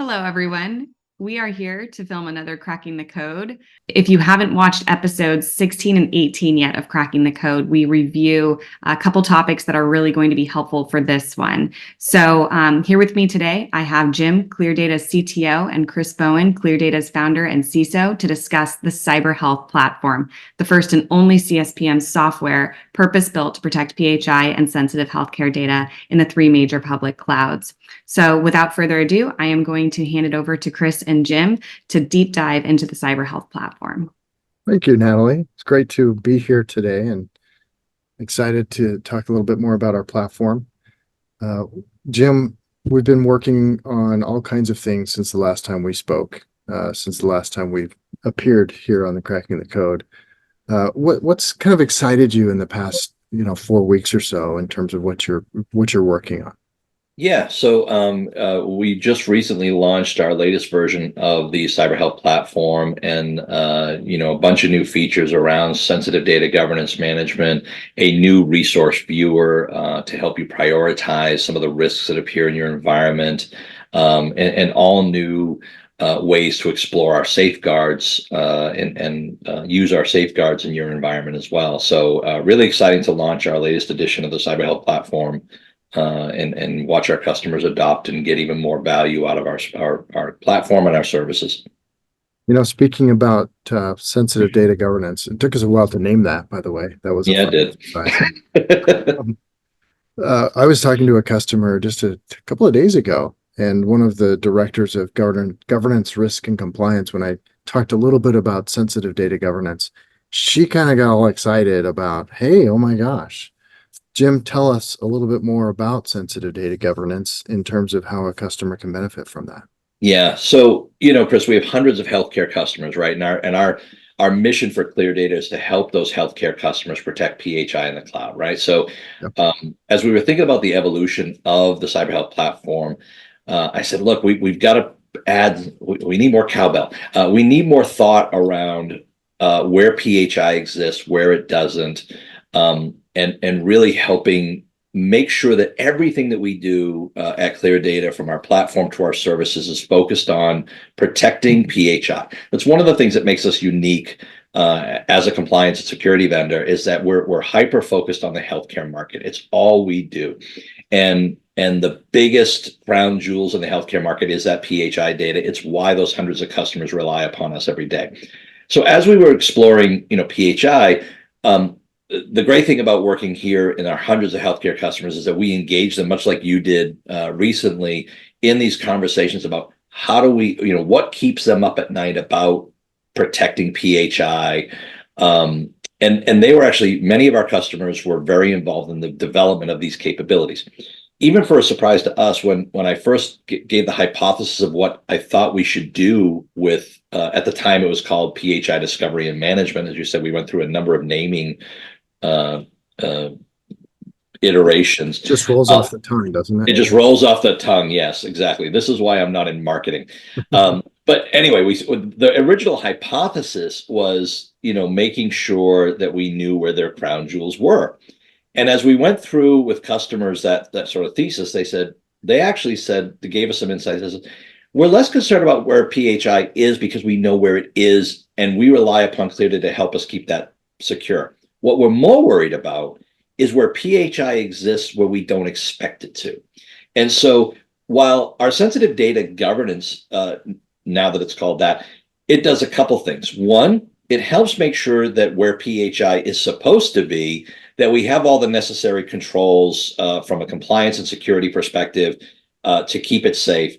Hello, everyone. We are here to film another Cracking the Code. If you haven't watched episodes 16 and 18 yet of Cracking the Code, we review a couple topics that are really going to be helpful for this one. So here with me today, I have Jim, ClearData's CTO, and Chris Bowen, ClearData's founder and CISO, to discuss the CyberHealth platform, the first and only CSPM software purpose-built to protect PHI and sensitive healthcare data in the three major public clouds. So without further ado, I am going to hand it over to Chris and Jim to deep dive into the CyberHealth platform. Thank you, Natalie. It's great to be here today and excited to talk a little bit more about our platform. Jim, we've been working on all kinds of things since the last time we spoke, since the last time we've appeared here on the Cracking the Code. What's kind of excited you in the past, 4 weeks or so in terms of what you're working on? Yeah, so we just recently launched our latest version of the CyberHealth platform, and a bunch of new features around sensitive data governance management, a new resource viewer to help you prioritize some of the risks that appear in your environment, and all new ways to explore our safeguards and use our safeguards in your environment as well. So really exciting to launch our latest edition of the CyberHealth platform. And watch our customers adopt and get even more value out of our platform and our services. Speaking about sensitive data governance, it took us a while to name that, by the way. That was it did. I was talking to a customer just a couple of days ago, and one of the directors of governance, risk, and compliance, when I talked a little bit about sensitive data governance, she kind of got all excited about, hey, oh my gosh. Jim, tell us a little bit more about sensitive data governance in terms of how a customer can benefit from that. Yeah. So, Chris, we have hundreds of healthcare customers, right? And our mission for ClearData is to help those healthcare customers protect PHI in the cloud, right? So as we were thinking about the evolution of the CyberHealth platform, I said, look, we've got to we need more cowbell. We need more thought around where PHI exists, where it doesn't. And really helping make sure that everything that we do at ClearData, from our platform to our services, is focused on protecting PHI. That's one of the things that makes us unique as a compliance and security vendor, is that we're hyper focused on the healthcare market. It's all we do. And the biggest crown jewels in the healthcare market is that PHI data. It's why those hundreds of customers rely upon us every day. So as we were exploring, PHI, the great thing about working here in our hundreds of healthcare customers is that we engage them, much like you did recently, in these conversations about how do we, what keeps them up at night about protecting PHI. And they were actually, many of our customers were very involved in the development of these capabilities. Even for a surprise to us, when I first gave the hypothesis of what I thought we should do with, at the time it was called PHI Discovery and Management. As you said, we went through a number of naming iterations. Just rolls off the tongue, doesn't it? It just rolls off the tongue. Yes, exactly. This is why I'm not in marketing. But anyway, the original hypothesis was, making sure that we knew where their crown jewels were. And as we went through with customers that sort of thesis, they actually gave us some insights. We're less concerned about where PHI is because we know where it is, and we rely upon ClearData to help us keep that secure. What we're more worried about is where PHI exists where we don't expect it to. And so while our sensitive data governance, now that it's called that, it does a couple things. One, it helps make sure that where PHI is supposed to be, that we have all the necessary controls from a compliance and security perspective to keep it safe.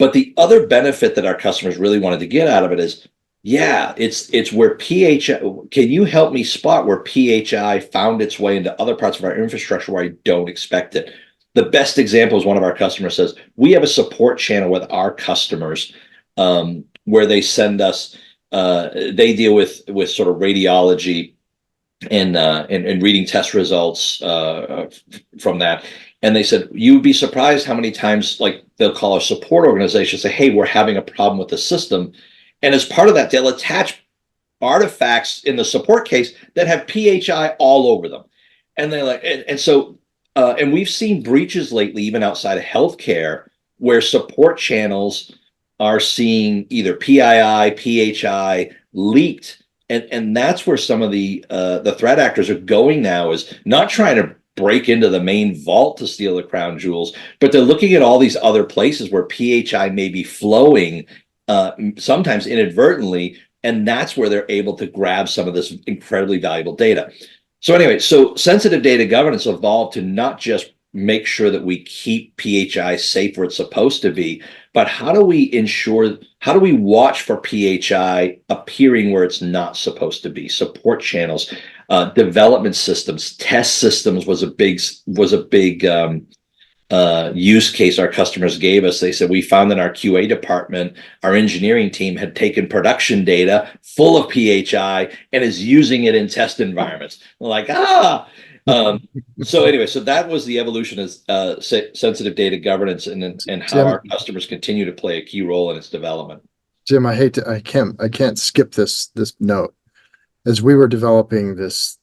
But the other benefit that our customers really wanted to get out of it is, it's where PHI, can you help me spot where PHI found its way into other parts of our infrastructure where I don't expect it? The best example is one of our customers says, we have a support channel with our customers where they send us, they deal with sort of radiology and reading test results from that. And they said, you'd be surprised how many times, like, they'll call a support organization, say, hey, we're having a problem with the system. And as part of that, they'll attach artifacts in the support case that have PHI all over them. And they're like, and we've seen breaches lately, even outside of healthcare, where support channels are seeing either PII, PHI leaked. And that's where some of the threat actors are going now, is not trying to break into the main vault to steal the crown jewels, but they're looking at all these other places where PHI may be flowing, sometimes inadvertently, and that's where they're able to grab some of this incredibly valuable data. So anyway, so sensitive data governance evolved to not just make sure that we keep PHI safe where it's supposed to be, but how do we watch for PHI appearing where it's not supposed to be? Support channels, development systems, test systems was a big use case our customers gave us. They said, we found in our QA department, our engineering team had taken production data full of PHI and is using it in test environments. We're like, so anyway, so that was the evolution of sensitive data governance, and how Jim, our customers continue to play a key role in its development. Jim, I can't skip this note. As we were developing this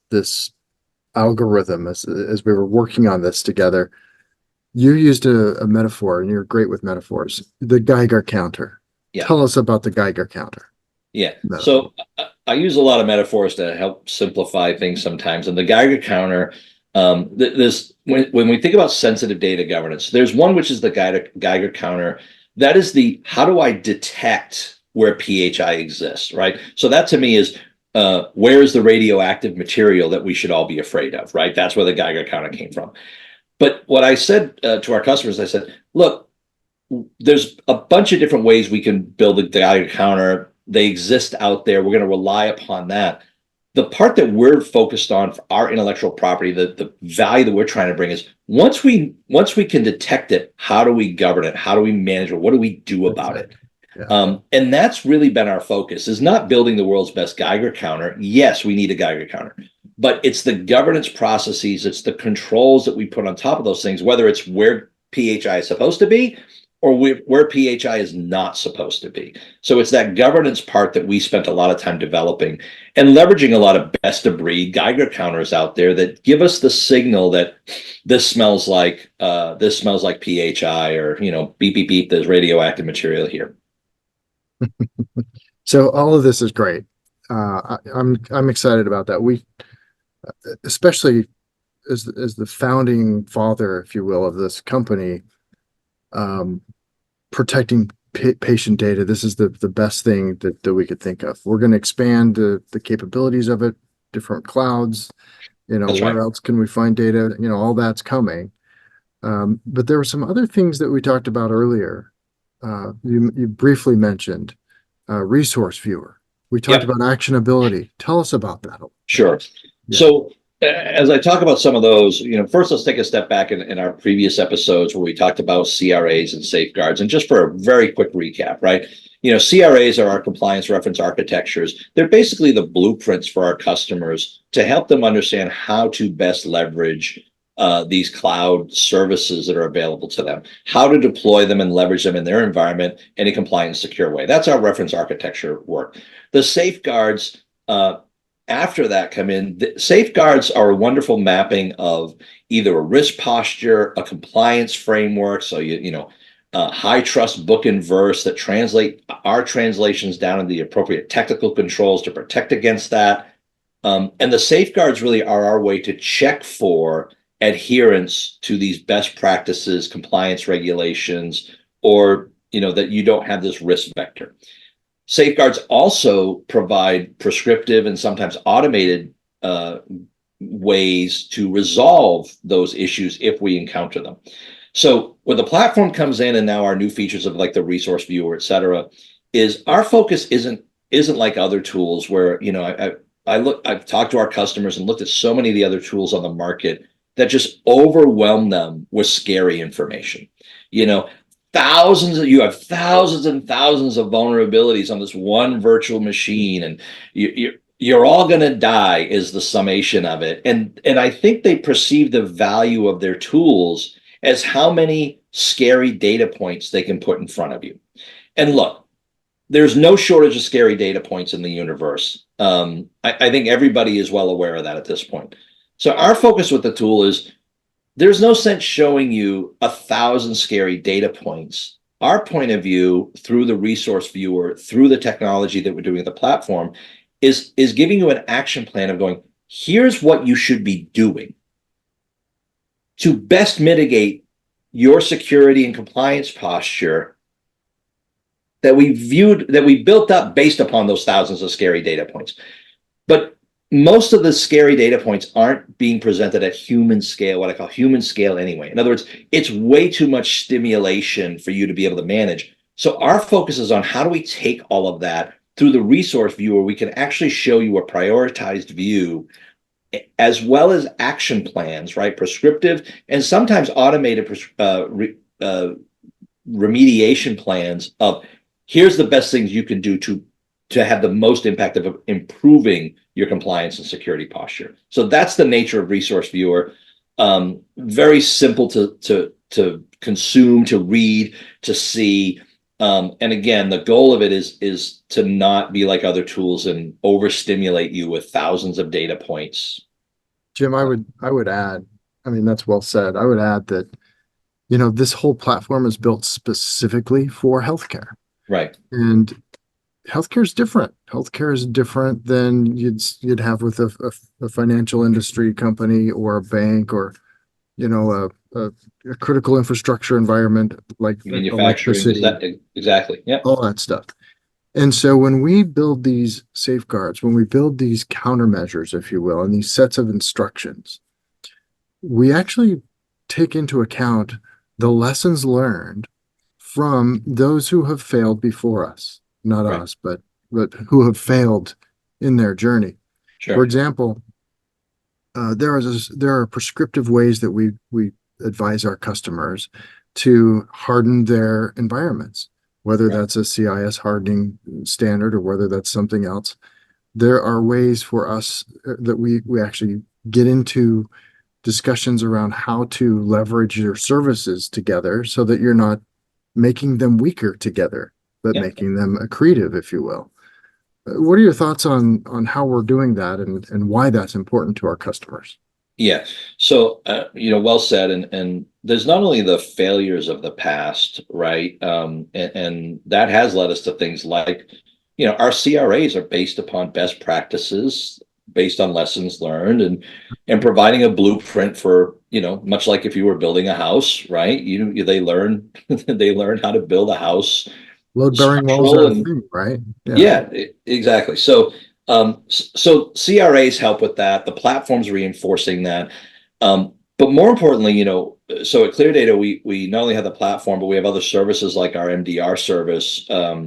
algorithm, as we were working on this together, you used a metaphor, and you're great with metaphors. The Geiger counter. Yeah. Tell us about the Geiger counter. Yeah. So I use a lot of metaphors to help simplify things sometimes. And the Geiger counter, this when we think about sensitive data governance, there's one which is the Geiger counter. That is the, how do I detect where PHI exists, right? So that to me is, where is the radioactive material that we should all be afraid of, right? That's where the Geiger counter came from. But what I said to our customers, I said, look, there's a bunch of different ways we can build a Geiger counter. They exist out there. We're going to rely upon that. The part that we're focused on for our intellectual property, the value that we're trying to bring is, once we can detect it, how do we govern it? How do we manage it? What do we do about it? Yeah. And that's really been our focus, is not building the world's best Geiger counter. Yes, we need a Geiger counter, but it's the governance processes, it's the controls that we put on top of those things, whether it's where PHI is supposed to be or where PHI is not supposed to be. So it's that governance part that we spent a lot of time developing, and leveraging a lot of best of breed Geiger counters out there that give us the signal that this smells like PHI, or, beep, beep, beep, there's radioactive material here. So all of this is great. I'm excited about that. We, especially as the founding father, if you will, of this company, protecting patient data. This is the best thing that we could think of. We're going to expand the capabilities of it, different clouds. That's where right. else can we find data? All that's coming. But there were some other things that we talked about earlier. You briefly mentioned resource viewer. We talked about actionability. Tell us about that. Sure. Yeah. So as I talk about some of those, first let's take a step back in our previous episodes where we talked about CRAs and safeguards. And just for a very quick recap, right? CRAs are our compliance reference architectures. They're basically the blueprints for our customers to help them understand how to best leverage these cloud services that are available to them, how to deploy them and leverage them in their environment in a compliant and secure way. That's our reference architecture work. The safeguards after that come in. The safeguards are a wonderful mapping of either a risk posture, a compliance framework. So high trust book and verse that translate our translations down into the appropriate technical controls to protect against that. And the safeguards really are our way to check for adherence to these best practices, compliance regulations, or that you don't have this risk vector. Safeguards also provide prescriptive and sometimes automated ways to resolve those issues if we encounter them. So when the platform comes in, and now our new features of like the resource viewer, et cetera, is our focus isn't like other tools where, I've talked to our customers and looked at so many of the other tools on the market that just overwhelm them with scary information. You have thousands and thousands of vulnerabilities on this one virtual machine, and you're all going to die is the summation of it. And I think they perceive the value of their tools as how many scary data points they can put in front of you. And look, there's no shortage of scary data points in the universe. I think everybody is well aware of that at this point. So our focus with the tool is, there's no sense showing you 1,000 scary data points our point of view through the resource viewer, through the technology that we're doing at the platform, is giving you an action plan of going, here's what you should be doing to best mitigate your security and compliance posture that we built up based upon those thousands of scary data points. But most of the scary data points aren't being presented at human scale, what I call human scale anyway. In other words, it's way too much stimulation for you to be able to manage. So our focus is on how do we take all of that through the resource viewer. We can actually show you a prioritized view as well as action plans, right? Prescriptive and sometimes automated remediation plans of here's the best things you can do to have the most impact of improving your compliance and security posture. So that's the nature of Resource Viewer. Very simple to consume, to read, to see. And again, the goal of it is to not be like other tools and overstimulate you with thousands of data points. Jim, I would add, I mean, that's well said. I would add that, this whole platform is built specifically for healthcare. Right. And healthcare is different. Healthcare is different than you'd have with a financial industry company or a bank or, a critical infrastructure environment like Manufacturing, electricity, exactly. Yeah. all that stuff. And so when we build these safeguards, when we build these countermeasures, if you will, and these sets of instructions, we actually take into account the lessons learned from those who have failed before us, not Right. us, but who have failed in their journey. Sure. For example, there are prescriptive ways that we advise our customers to harden their environments, whether Right. that's a CIS hardening standard or whether that's something else. There are ways for us that we actually get into discussions around how to leverage your services together so that you're not making them weaker together, but Yeah. making them accretive, if you will. What are your thoughts on how we're doing that and why that's important to our customers? Yeah. So, well said. And there's not only the failures of the past, right? And that has led us to things like, our CRAs are based upon best practices, based on lessons learned, and providing a blueprint for, much like if you were building a house, right? They learn they learn how to build a house Load-bearing walls structural are a and thing, right? yeah, exactly. So, so CRAs help with that. The platform's reinforcing that. But more importantly, so at ClearData, we not only have the platform, but we have other services like our MDR service,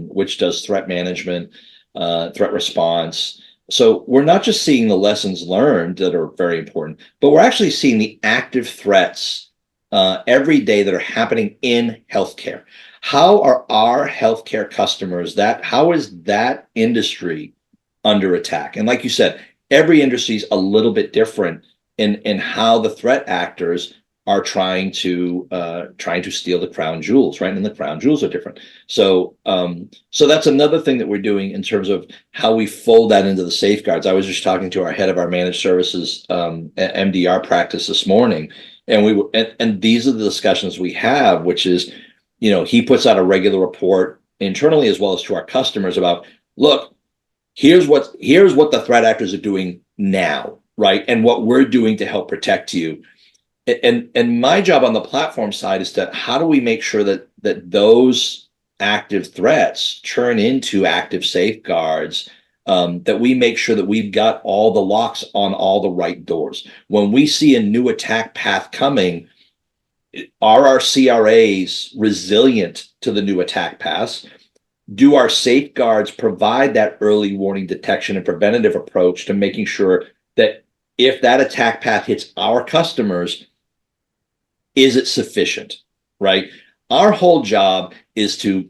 which does threat management, threat response. So we're not just seeing the lessons learned that are very important, but we're actually seeing the active threats every day that are happening in healthcare. How are our healthcare customers how is that industry under attack? And like you said, every industry is a little bit different in how the threat actors are trying to steal the crown jewels, right? And the crown jewels are different. So so that's another thing that we're doing in terms of how we fold that into the safeguards. I was just talking to our head of our managed services MDR practice this morning, and and these are the discussions we have, which is, he puts out a regular report internally as well as to our customers about, look, here's what the threat actors are doing now, right? And what we're doing to help protect you. And my job on the platform side is to how do we make sure that those active threats turn into active safeguards, that we make sure that we've got all the locks on all the right doors. When we see a new attack path coming, are our CRAs resilient to the new attack paths? Do our safeguards provide that early warning detection and preventative approach to making sure that if that attack path hits our customers, is it sufficient, right? Our whole job is to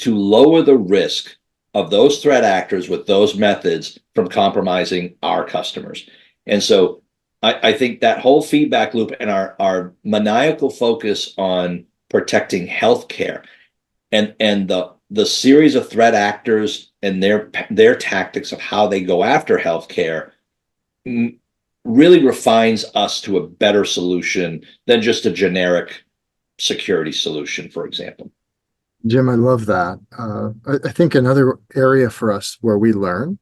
lower the risk of those threat actors with those methods from compromising our customers. And so I think that whole feedback loop and our maniacal focus on protecting healthcare and the series of threat actors and their tactics of how they go after healthcare really refines us to a better solution than just a generic security solution, for example. Jim, I love that. I think another area for us where we learn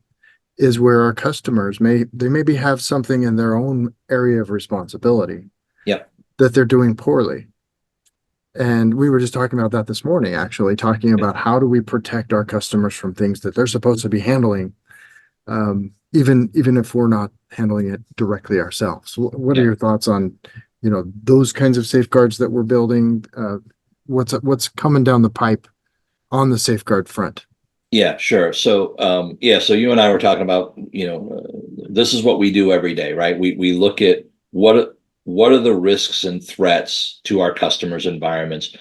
is where our customers they maybe have something in their own area of responsibility Yep. that they're doing poorly. And we were just talking about that this morning, actually, talking about how do we protect our customers from things that they're supposed to be handling, even if we're not handling it directly ourselves. What are Yep. your thoughts on, those kinds of safeguards that we're building? What's coming down the pipe on the safeguard front? Yeah, sure. So, so you and I were talking about, this is what we do every day, right? We look at what are the risks and threats to our customers' environments?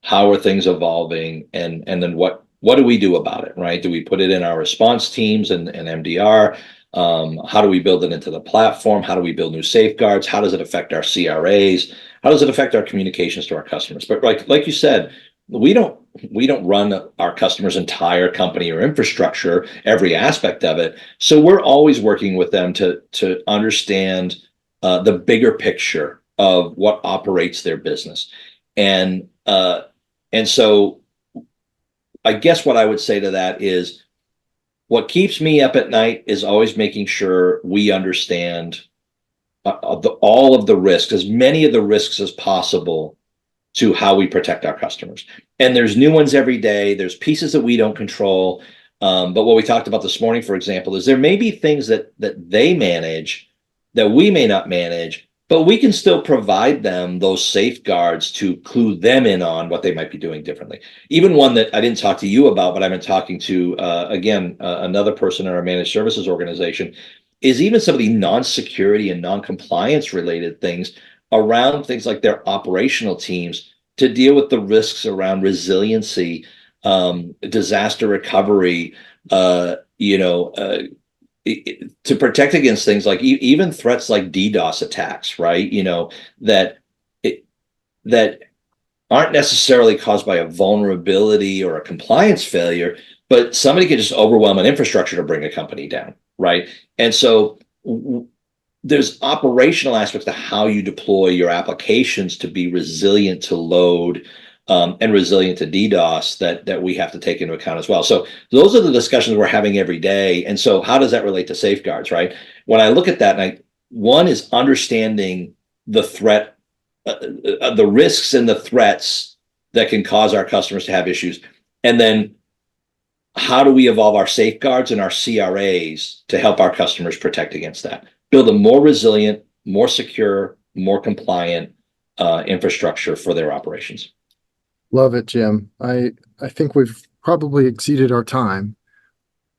How are things evolving? And then what do we do about it, right? Do we put it in our response teams and MDR? How do we build it into the platform? How do we build new safeguards? How does it affect our CRAs? How does it affect our communications to our customers? But like you said, we don't run our customers' entire company or infrastructure, every aspect of it. So we're always working with them to understand the bigger picture of what operates their business, and so I guess what I would say to that is what keeps me up at night is always making sure we understand all of the risks, as many of the risks as possible, to how we protect our customers. And there's new ones every day. There's pieces that we don't control. But what we talked about this morning, for example, is there may be things that they manage that we may not manage, but we can still provide them those safeguards to clue them in on what they might be doing differently. Even one that I didn't talk to you about, but I've been talking to, another person in our managed services organization, is even some of the non-security and non-compliance related things around things like their operational teams to deal with the risks around resiliency, disaster recovery, to protect against things like even threats like DDoS attacks, right? That that aren't necessarily caused by a vulnerability or a compliance failure, but somebody can just overwhelm an infrastructure to bring a company down, right? And so there's operational aspects to how you deploy your applications to be resilient to load, and resilient to DDoS that we have to take into account as well. So those are the discussions we're having every day. And so how does that relate to safeguards, right? When I look at that, one is understanding the threat, the risks and the threats that can cause our customers to have issues. And then how do we evolve our safeguards and our CRAs to help our customers protect against that? Build a more resilient, more secure, more compliant infrastructure for their operations. Love it, Jim. I think we've probably exceeded our time.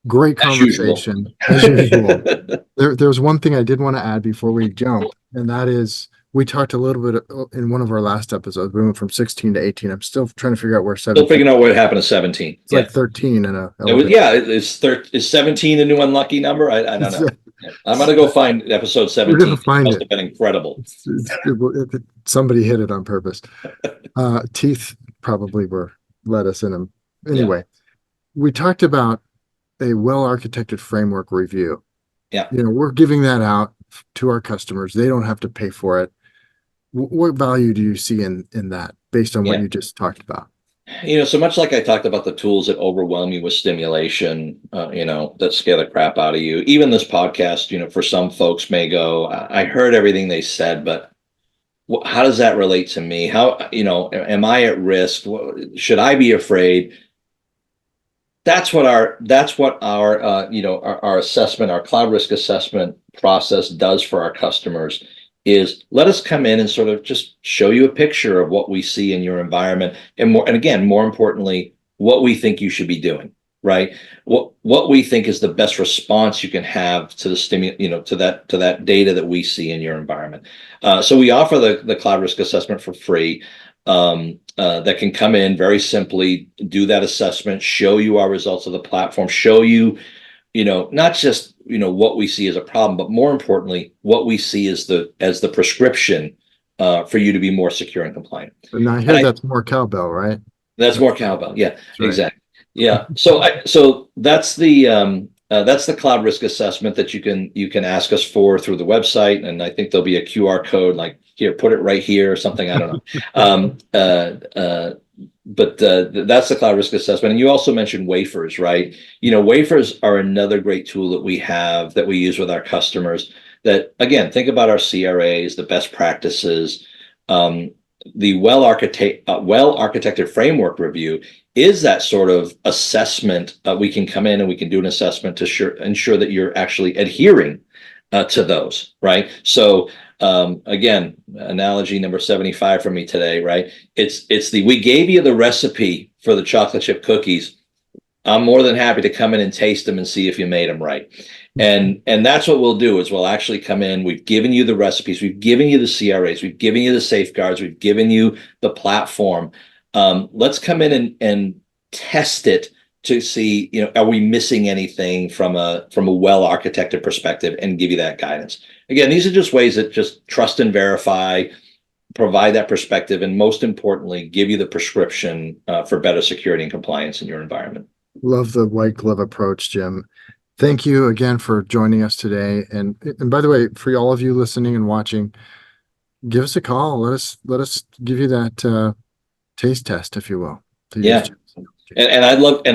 Great As usual. conversation, as usual. There's one thing I did want to add before we jump, and that is we talked a little bit in one of our last episodes. We went from 16 to 18. I'm still trying to figure out where Still 17. figuring out what happened to 17. It's like 13 in a It was, elevator. is 17 the new unlucky number? I don't know. I'm gonna go find episode We're 17. gonna It find must it. have been incredible. Somebody hit it on purpose. Teeth probably were let us in them. Anyway, we talked about a well-architected framework review. Yeah. We're giving that out to our customers. They don't have to pay for it. What value do you see in that based on what Yeah. you just talked about? So much like I talked about the tools that overwhelm you with stimulation, that scare the crap out of you. Even this podcast, for some folks may go, I heard everything they said, but how does that relate to me? How, am I at risk? Should I be afraid? That's what our our assessment, our cloud risk assessment process does for our customers, is let us come in and sort of just show you a picture of what we see in your environment, and more importantly, what we think you should be doing, right? What we think is the best response you can have to the to that data that we see in your environment. So we offer the cloud risk assessment for free. That can come in very simply, do that assessment, show you our results of the platform, show you, not just, what we see as a problem, but more importantly, what we see as the prescription for you to be more secure and compliant. And I hear that's more cowbell, right? That's more cowbell. Yeah, right. Exactly. Yeah. So that's the cloud risk assessment that you can ask us for through the website, and I think there'll be a QR code like, here, put it right here or something. I don't know. that's the cloud risk assessment. And you also mentioned wafers, right? Wafers are another great tool that we have that we use with our customers. That again, think about our CRAs, the best practices, the well architected framework review is that sort of assessment. We can come in and we can do an assessment to ensure that you're actually adhering to those, right? So again, analogy number 75 for me today, right? We gave you the recipe for the chocolate chip cookies. I'm more than happy to come in and taste them and see if you made them right. And that's what we'll do is we'll actually come in. We've given you the recipes, we've given you the CRAs, we've given you the safeguards, we've given you the platform. Let's come in and test it to see, are we missing anything from a well architected perspective, and give you that guidance. Again, these are just ways that just trust and verify, provide that perspective, and most importantly, give you the prescription for better security and compliance in your environment. Love the white glove approach, Jim. Thank you again for joining us today. And by the way, for all of you listening and watching, give us a call. Let us give you that taste test, if you will. Yeah. And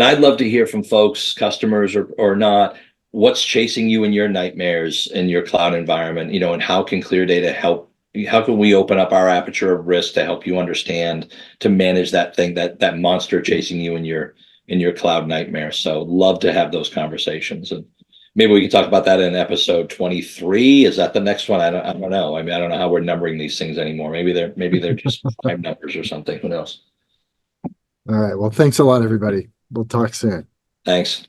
I'd love to hear from folks, customers or not, what's chasing you in your nightmares in your cloud environment, and how can ClearData help? How can we open up our aperture of risk to help you understand, to manage that thing, that monster chasing you in your cloud nightmare? So love to have those conversations, and maybe we can talk about that in episode 23. Is that the next one? I don't know. I mean, I don't know how we're numbering these things anymore. Maybe they're just prime numbers or something. Who knows? All right. Well, thanks a lot, everybody. We'll talk soon. Thanks.